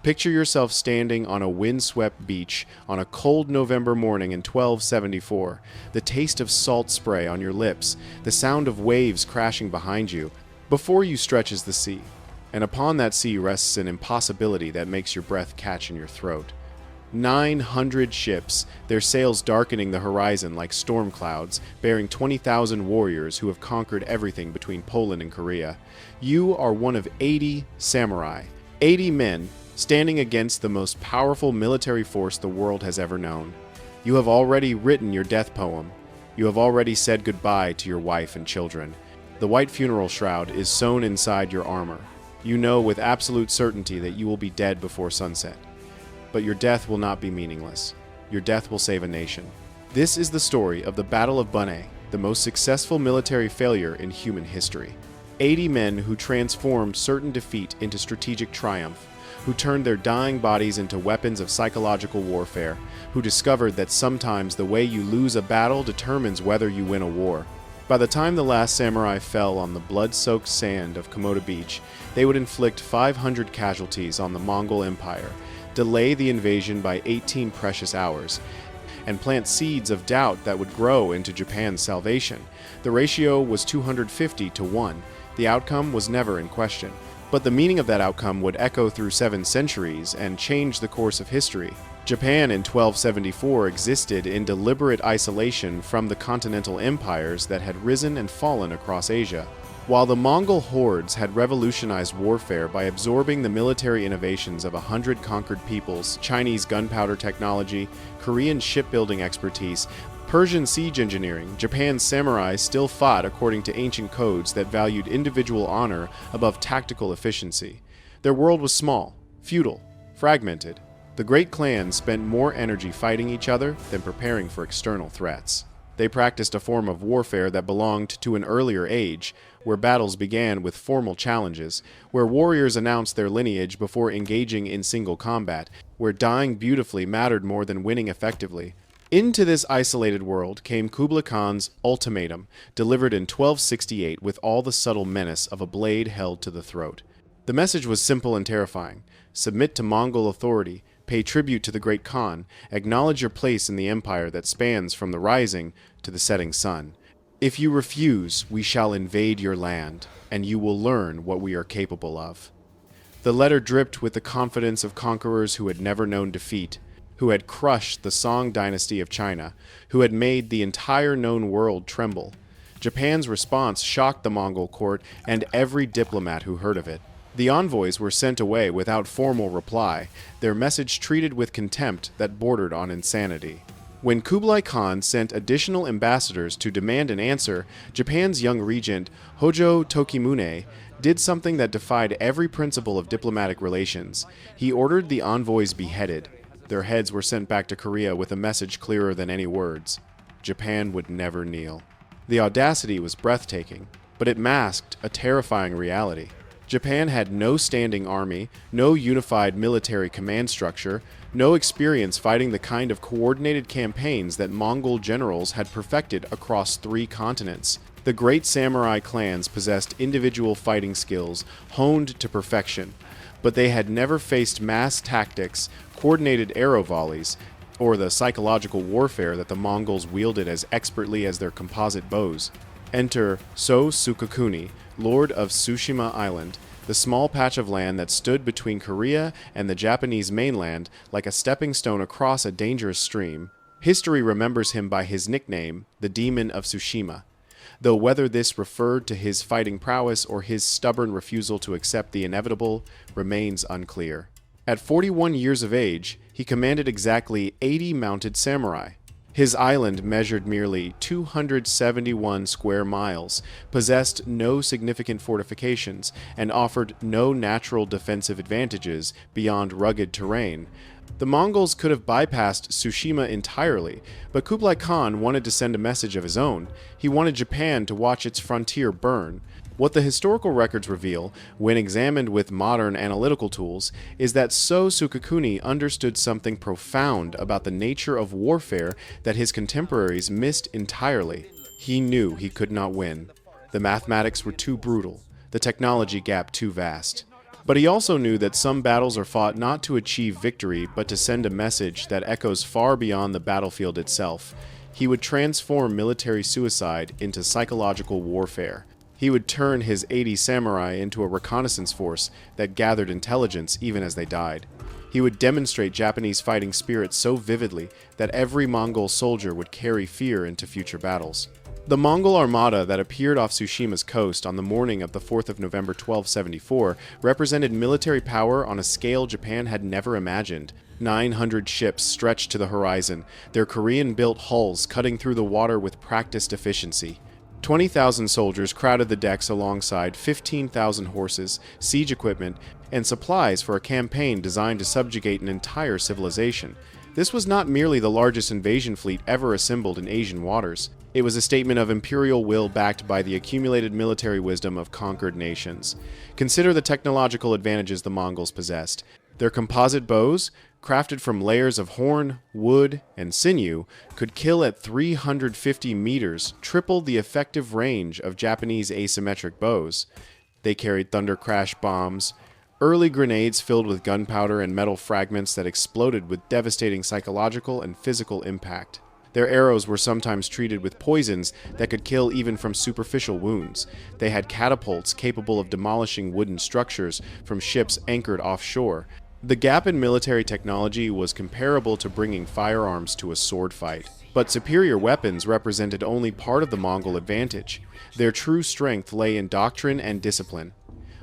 Picture yourself standing on a windswept beach on a cold November morning in 1274, the taste of salt spray on your lips, the sound of waves crashing behind you. Before you stretches the sea, and upon that sea rests an impossibility that makes your breath catch in your throat. 900 ships, their sails darkening the horizon like storm clouds, bearing 20,000 warriors who have conquered everything between Poland and Korea. You are one of 80 samurai, 80 men, standing against the most powerful military force the world has ever known. You have already written your death poem. You have already said goodbye to your wife and children. The white funeral shroud is sewn inside your armor. You know with absolute certainty that you will be dead before sunset. But your death will not be meaningless. Your death will save a nation. This is the story of the Battle of Bun'ei, the most successful military failure in human history. 80 men who transformed certain defeat into strategic triumph, who turned their dying bodies into weapons of psychological warfare, who discovered that sometimes the way you lose a battle determines whether you win a war. By the time the last samurai fell on the blood-soaked sand of Komoda Beach, they would inflict 500 casualties on the Mongol Empire, delay the invasion by 18 precious hours, and plant seeds of doubt that would grow into Japan's salvation. The ratio was 250 to 1. The outcome was never in question. But the meaning of that outcome would echo through 7 centuries and change the course of history. Japan in 1274 existed in deliberate isolation from the continental empires that had risen and fallen across Asia. While the Mongol hordes had revolutionized warfare by absorbing the military innovations of 100 conquered peoples, Chinese gunpowder technology, Korean shipbuilding expertise, Persian siege engineering, Japan's samurai still fought according to ancient codes that valued individual honor above tactical efficiency. Their world was small, feudal, fragmented. The great clans spent more energy fighting each other than preparing for external threats. They practiced a form of warfare that belonged to an earlier age, where battles began with formal challenges, where warriors announced their lineage before engaging in single combat, where dying beautifully mattered more than winning effectively. Into this isolated world came Kublai Khan's ultimatum, delivered in 1268 with all the subtle menace of a blade held to the throat. The message was simple and terrifying. Submit to Mongol authority, pay tribute to the great Khan, acknowledge your place in the empire that spans from the rising to the setting sun. If you refuse, we shall invade your land, and you will learn what we are capable of. The letter dripped with the confidence of conquerors who had never known defeat, who had crushed the Song dynasty of China, who had made the entire known world tremble. Japan's response shocked the Mongol court and every diplomat who heard of it. The envoys were sent away without formal reply, their message treated with contempt that bordered on insanity. When Kublai Khan sent additional ambassadors to demand an answer, Japan's young regent, Hojo Tokimune, did something that defied every principle of diplomatic relations. He ordered the envoys beheaded. Their heads were sent back to Korea with a message clearer than any words. Japan would never kneel. The audacity was breathtaking, but it masked a terrifying reality. Japan had no standing army, no unified military command structure, no experience fighting the kind of coordinated campaigns that Mongol generals had perfected across 3 continents. The great samurai clans possessed individual fighting skills honed to perfection, but they had never faced mass tactics, coordinated arrow volleys, or the psychological warfare that the Mongols wielded as expertly as their composite bows. Enter So Sukakuni, Lord of Tsushima Island, the small patch of land that stood between Korea and the Japanese mainland like a stepping stone across a dangerous stream. History remembers him by his nickname, the Demon of Tsushima, though whether this referred to his fighting prowess or his stubborn refusal to accept the inevitable remains unclear. At 41 years of age, he commanded exactly 80 mounted samurai. His island measured merely 271 square miles, possessed no significant fortifications, and offered no natural defensive advantages beyond rugged terrain. The Mongols could have bypassed Tsushima entirely, but Kublai Khan wanted to send a message of his own. He wanted Japan to watch its frontier burn. What the historical records reveal, when examined with modern analytical tools, is that So Sukakuni understood something profound about the nature of warfare that his contemporaries missed entirely. He knew he could not win. The mathematics were too brutal, the technology gap too vast. But he also knew that some battles are fought not to achieve victory, but to send a message that echoes far beyond the battlefield itself. He would transform military suicide into psychological warfare. He would turn his 80 samurai into a reconnaissance force that gathered intelligence even as they died. He would demonstrate Japanese fighting spirit so vividly that every Mongol soldier would carry fear into future battles. The Mongol armada that appeared off Tsushima's coast on the morning of the 4th of November 1274 represented military power on a scale Japan had never imagined. 900 ships stretched to the horizon, their Korean-built hulls cutting through the water with practiced efficiency. 20,000 soldiers crowded the decks alongside 15,000 horses, siege equipment, and supplies for a campaign designed to subjugate an entire civilization. This was not merely the largest invasion fleet ever assembled in Asian waters. It was a statement of imperial will backed by the accumulated military wisdom of conquered nations. Consider the technological advantages the Mongols possessed. Their composite bows, crafted from layers of horn, wood, and sinew, could kill at 350 meters, triple the effective range of Japanese asymmetric bows. They carried thunder crash bombs, early grenades filled with gunpowder and metal fragments that exploded with devastating psychological and physical impact. Their arrows were sometimes treated with poisons that could kill even from superficial wounds. They had catapults capable of demolishing wooden structures from ships anchored offshore. The gap in military technology was comparable to bringing firearms to a sword fight. But superior weapons represented only part of the Mongol advantage. Their true strength lay in doctrine and discipline.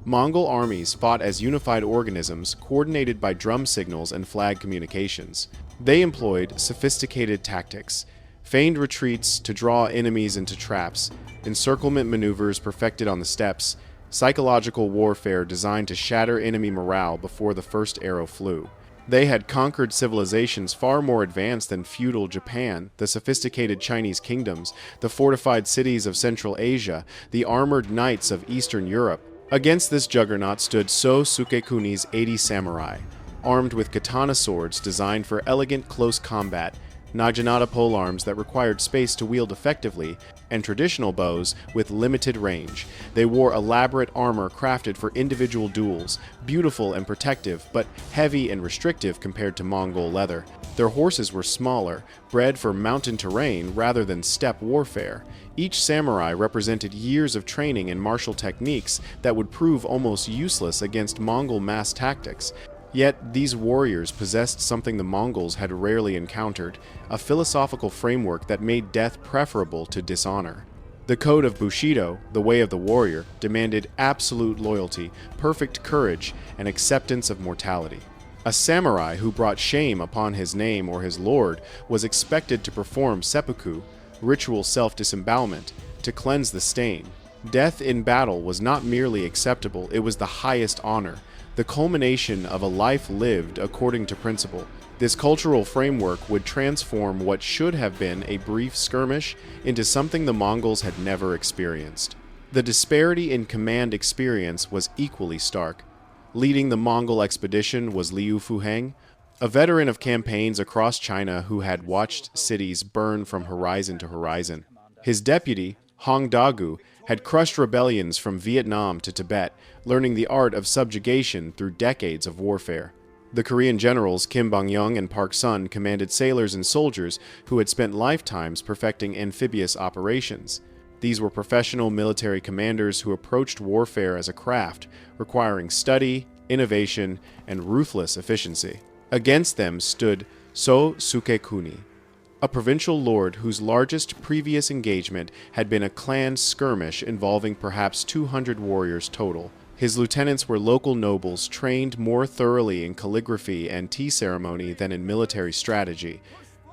Mongol armies fought as unified organisms, coordinated by drum signals and flag communications. They employed sophisticated tactics, feigned retreats to draw enemies into traps, encirclement maneuvers perfected on the steppes, psychological warfare designed to shatter enemy morale before the first arrow flew. They had conquered civilizations far more advanced than feudal Japan, the sophisticated Chinese kingdoms, the fortified cities of Central Asia, the armored knights of Eastern Europe. Against this juggernaut stood So Sukekuni's 80 samurai, armed with katana swords designed for elegant close combat, naginata polearms that required space to wield effectively, and traditional bows with limited range. They wore elaborate armor crafted for individual duels, beautiful and protective, but heavy and restrictive compared to Mongol leather. Their horses were smaller, bred for mountain terrain rather than steppe warfare. Each samurai represented years of training in martial techniques that would prove almost useless against Mongol mass tactics. Yet these warriors possessed something the Mongols had rarely encountered, a philosophical framework that made death preferable to dishonor. The code of Bushido, the way of the warrior, demanded absolute loyalty, perfect courage, and acceptance of mortality. A samurai who brought shame upon his name or his lord was expected to perform seppuku, ritual self-disembowelment, to cleanse the stain. Death in battle was not merely acceptable, it was the highest honor, the culmination of a life lived according to principle. This cultural framework would transform what should have been a brief skirmish into something the Mongols had never experienced. The disparity in command experience was equally stark. Leading the Mongol expedition was Liu Fuheng, a veteran of campaigns across China who had watched cities burn from horizon to horizon. His deputy, Hong Dagu, had crushed rebellions from Vietnam to Tibet, learning the art of subjugation through decades of warfare. The Korean generals Kim Bong-yeong and Park Sun commanded sailors and soldiers who had spent lifetimes perfecting amphibious operations. These were professional military commanders who approached warfare as a craft, requiring study, innovation, and ruthless efficiency. Against them stood So Sukekuni, a provincial lord whose largest previous engagement had been a clan skirmish involving perhaps 200 warriors total. His lieutenants were local nobles trained more thoroughly in calligraphy and tea ceremony than in military strategy.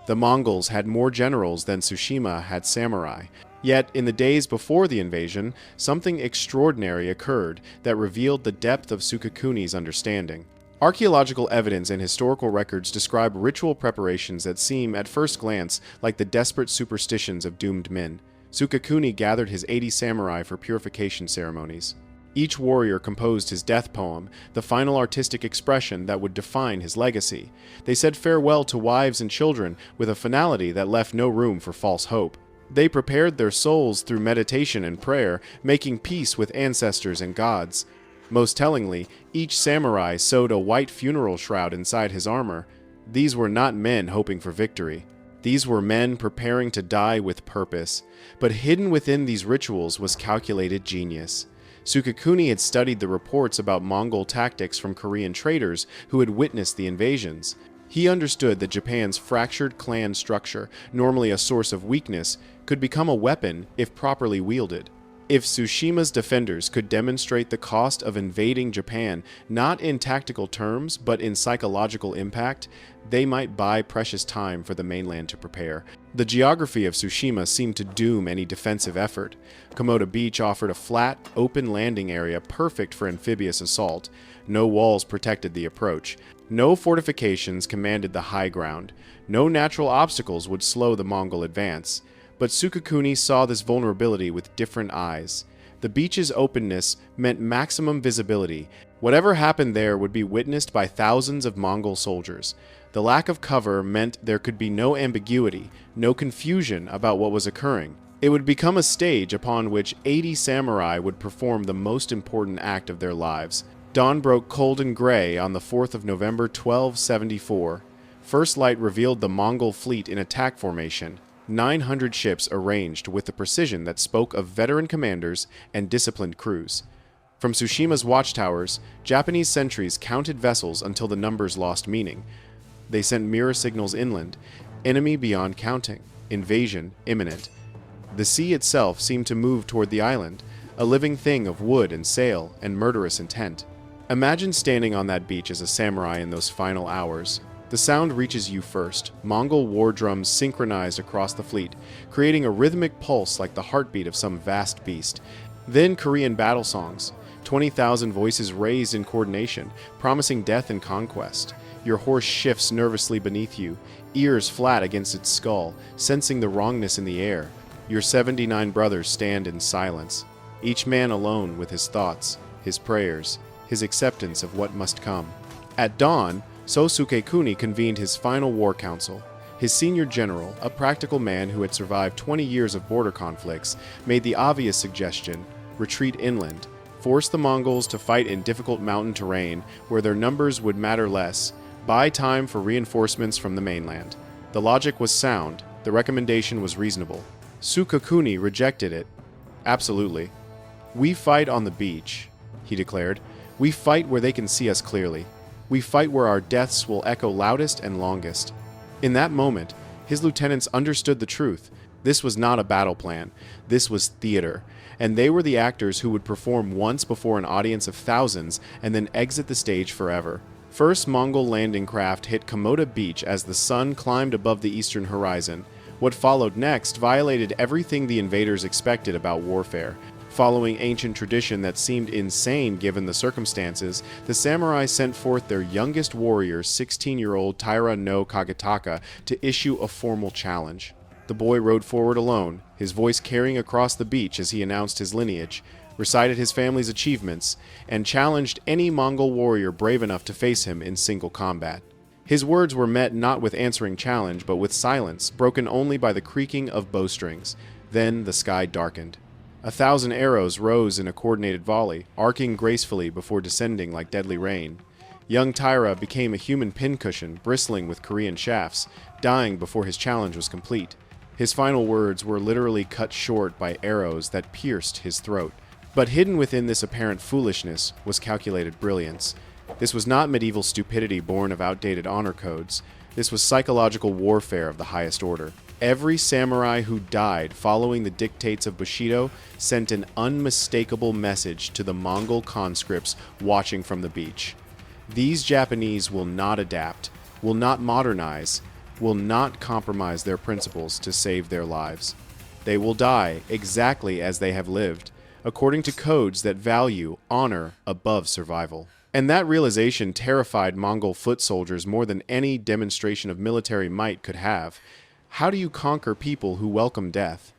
The Mongols had more generals than Tsushima had samurai. Yet, in the days before the invasion, something extraordinary occurred that revealed the depth of Sukekuni's understanding. Archaeological evidence and historical records describe ritual preparations that seem, at first glance, like the desperate superstitions of doomed men. Sukekuni gathered his 80 samurai for purification ceremonies. Each warrior composed his death poem, the final artistic expression that would define his legacy. They said farewell to wives and children with a finality that left no room for false hope. They prepared their souls through meditation and prayer, making peace with ancestors and gods. Most tellingly, each samurai sewed a white funeral shroud inside his armor. These were not men hoping for victory. These were men preparing to die with purpose. But hidden within these rituals was calculated genius. Sukekuni had studied the reports about Mongol tactics from Korean traders who had witnessed the invasions. He understood that Japan's fractured clan structure, normally a source of weakness, could become a weapon if properly wielded. If Tsushima's defenders could demonstrate the cost of invading Japan, not in tactical terms, but in psychological impact, they might buy precious time for the mainland to prepare. The geography of Tsushima seemed to doom any defensive effort. Komoda Beach offered a flat, open landing area perfect for amphibious assault. No walls protected the approach. No fortifications commanded the high ground. No natural obstacles would slow the Mongol advance. But Sukekuni saw this vulnerability with different eyes. The beach's openness meant maximum visibility. Whatever happened there would be witnessed by thousands of Mongol soldiers. The lack of cover meant there could be no ambiguity, no confusion about what was occurring. It would become a stage upon which 80 samurai would perform the most important act of their lives. Dawn broke cold and gray on the 4th of November 1274. First light revealed the Mongol fleet in attack formation. 900 ships arranged with the precision that spoke of veteran commanders and disciplined crews. From Tsushima's watchtowers, Japanese sentries counted vessels until the numbers lost meaning. They sent mirror signals inland, enemy beyond counting, invasion imminent. The sea itself seemed to move toward the island, a living thing of wood and sail and murderous intent. Imagine standing on that beach as a samurai in those final hours. The sound reaches you first. Mongol war drums synchronized across the fleet, creating a rhythmic pulse like the heartbeat of some vast beast. Then Korean battle songs, 20,000 voices raised in coordination, promising death and conquest. Your horse shifts nervously beneath you, ears flat against its skull, sensing the wrongness in the air. Your 79 brothers stand in silence, each man alone with his thoughts, his prayers, his acceptance of what must come. At dawn, So Sukekuni convened his final war council. His senior general, a practical man who had survived 20 years of border conflicts, made the obvious suggestion: retreat inland, force the Mongols to fight in difficult mountain terrain where their numbers would matter less, buy time for reinforcements from the mainland. The logic was sound, the recommendation was reasonable. Sukekuni rejected it. Absolutely. "We fight on the beach," he declared. "We fight where they can see us clearly. We fight where our deaths will echo loudest and longest." In that moment, his lieutenants understood the truth. This was not a battle plan. This was theater. And they were the actors who would perform once before an audience of thousands and then exit the stage forever. First Mongol landing craft hit Komoda Beach as the sun climbed above the eastern horizon. What followed next violated everything the invaders expected about warfare. Following ancient tradition that seemed insane given the circumstances, the samurai sent forth their youngest warrior, 16-year-old Taira no Kagetaka, to issue a formal challenge. The boy rode forward alone, his voice carrying across the beach as he announced his lineage, recited his family's achievements, and challenged any Mongol warrior brave enough to face him in single combat. His words were met not with answering challenge, but with silence, broken only by the creaking of bowstrings. Then the sky darkened. 1,000 arrows rose in a coordinated volley, arcing gracefully before descending like deadly rain. Young Taira became a human pincushion, bristling with Korean shafts, dying before his challenge was complete. His final words were literally cut short by arrows that pierced his throat. But hidden within this apparent foolishness was calculated brilliance. This was not medieval stupidity born of outdated honor codes. This was psychological warfare of the highest order. Every samurai who died following the dictates of Bushido sent an unmistakable message to the Mongol conscripts watching from the beach. These Japanese will not adapt, will not modernize, will not compromise their principles to save their lives. They will die exactly as they have lived, according to codes that value honor above survival. And that realization terrified Mongol foot soldiers more than any demonstration of military might could have. How do you conquer people who welcome death?